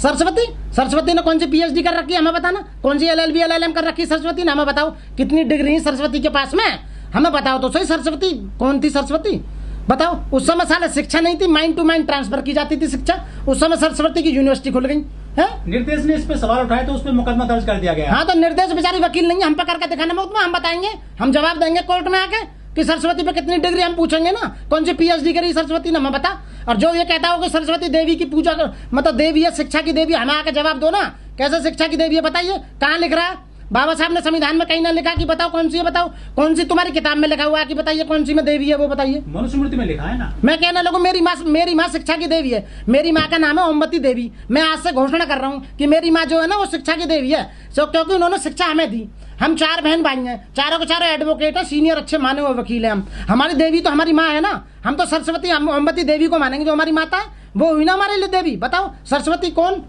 सरस्वती सरस्वती ने कौन सी पीएचडी कर रखी है हमें बताना, कौन सी एलएलबी एलएलएम कर रखी है सरस्वती ने, हमें बताओ कितनी डिग्री सरस्वती के पास में, हमें बताओ तो सही। सरस्वती कौन थी सरस्वती बताओ। उस समय साला शिक्षा नहीं थी, माइंड टू माइंड ट्रांसफर की जाती थी शिक्षा। उस समय सरस्वती की यूनिवर्सिटी खुल गई है। निर्देश ने इस पे सवाल उठाए तो उस पे मुकदमा दर्ज कर दिया गया। हाँ तो निर्देश बेचारी वकील नहीं है, हम पे करके दिखाना मत में, हम बताएंगे, हम जवाब देंगे कोर्ट में आके कि सरस्वती पे कितनी डिग्री, हम पूछेंगे ना कौन सी पीएचडी करी सरस्वती ने, हमें बता। और जो ये कहता हो कि सरस्वती देवी की पूजा मतलब देवी है, शिक्षा की देवी, हमें आके जवाब दो ना, कैसे शिक्षा की देवी है बताइए, कहाँ लिख रहा है? बाबा साहब ने संविधान में कहीं ना लिखा कि बताओ कौन सी है, बताओ कौन सी तुम्हारी किताब में लिखा हुआ है कि बताइए कौन सी में देवी है वो बताइए। मनुस्मृति में लिखा है ना। मैं कहने लगूं मेरी माँ शिक्षा की देवी है, मेरी माँ का नाम है ओमवती देवी। मैं आज से घोषणा कर रहा हूँ कि मेरी माँ जो है ना वो शिक्षा की देवी है, क्योंकि उन्होंने शिक्षा हमें दी। हम 4 बहन भाई हैं, चारों के चारों एडवोकेट है, सीनियर अच्छे माने हुए वकील हैं हम। हमारी देवी तो हमारी माँ है ना, हम तो सरस्वती ओमवती देवी को मानेंगे, जो हमारी माता है वो हुई ना हमारे लिए देवी। बताओ सरस्वती कौन,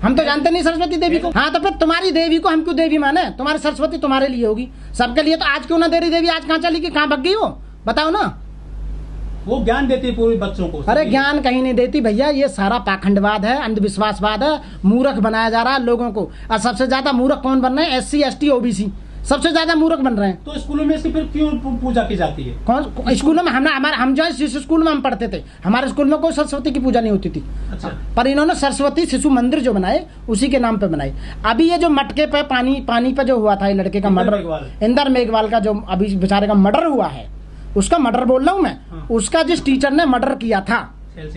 हम तो जानते नहीं सरस्वती देवी को। हाँ तो फिर तुम्हारी देवी को हम क्यों देवी माने, तुम्हारी सरस्वती तुम्हारे लिए होगी, सबके लिए। तो आज क्यों ना दे रही देवी, आज कहाँ चली गई, कहाँ भग गई वो बताओ ना। वो ज्ञान देती है पूरे बच्चों को। अरे ज्ञान कहीं नहीं देती भैया, ये सारा पाखंडवाद है, अंधविश्वासवाद है, मूर्ख बनाया जा रहा है लोगों को। और सबसे ज्यादा मूर्ख कौन बन रहे हैं? SC ST OBC सबसे ज्यादा मूर्ख बन रहे हैं। तो स्कूलों में इसकी फिर क्यों पूजा की जाती है? कौन स्कूलों में? हम जो जिस स्कूल में हम पढ़ते थे, हमारे स्कूल में कोई सरस्वती की पूजा नहीं होती थी। अच्छा। पर इन्होंने सरस्वती शिशु मंदिर जो बनाए उसी के नाम पे बनाए। अभी ये जो मटके पे पानी पे जो हुआ था ये लड़के का मर्डर, इंदर मेघवाल का जो अभी बेचारे का मर्डर हुआ है, उसका मर्डर बोल रहा हूँ मैं। हाँ। उसका जिस टीचर ने मर्डर किया था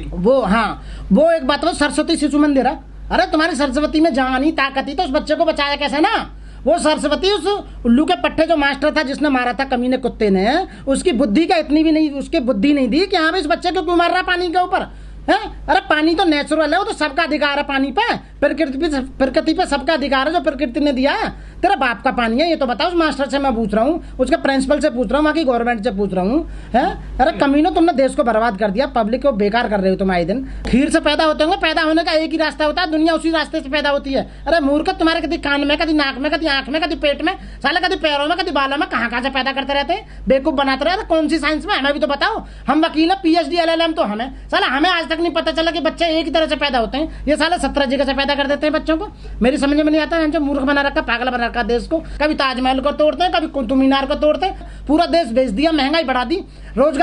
वो, हाँ वो एक बात, वो सरस्वती शिशु मंदिर है। अरे तुम्हारी सरस्वती में जान ही ताकत ही तो उस बच्चे को बचाया कैसे ना। वो सरस्वती उस उल्लू के पट्टे जो मास्टर था जिसने मारा था कमीने कुत्ते ने, उसकी बुद्धि का इतनी भी नहीं, उसकी बुद्धि नहीं दी कि हाँ भाई इस बच्चे को क्यों मार रहा है पानी के ऊपर है। अरे पानी तो नेचुरल है, वो तो सबका अधिकार है पानी पे, प्रकृति पे सबका अधिकार है जो प्रकृति ने दिया है। तेरा बाप का पानी है ये तो बताओ। उस मास्टर से मैं पूछ रहा हूँ, उसके प्रिंसिपल से पूछ रहा हूँ, वहाँ की गवर्नमेंट से पूछ रहा हूँ है। अरे कमीनो तुमने देश को बर्बाद कर दिया, पब्लिक को बेकार कर रहे हो तुम आए दिन। खीर से पैदा होते होंगे, पैदा होने का एक ही रास्ता होता है, दुनिया उसी रास्ते से पैदा होती है। अरे मूर्ख, तुम्हारे कभी कान में, कभी नाक में, कभी आंख में, कभी पेट में, साले कभी पैरों में, कभी बालों में, कहाँ से पैदा करते रहते हैं, बेवकूफ बनाते रहते। कौन सी साइंस में, हमें भी तो बताओ। हम वकील है, PhD LLM तो हमें, साला हमें आज तक नहीं पता चला कि बच्चे एक ही तरह से पैदा होते हैं। ये साले 17 जगह से पैदा कर देते हैं बच्चों को। मेरी समझ में नहीं आता है, मूर्ख बना रखा, पागल बना रखा देश को। कभी ताजमहल को तोड़ते हैं, कभी कुतुब मीनार को तोड़ते हैं, पूरा देश बेच दिया, महंगाई बढ़ा दी, रोजगार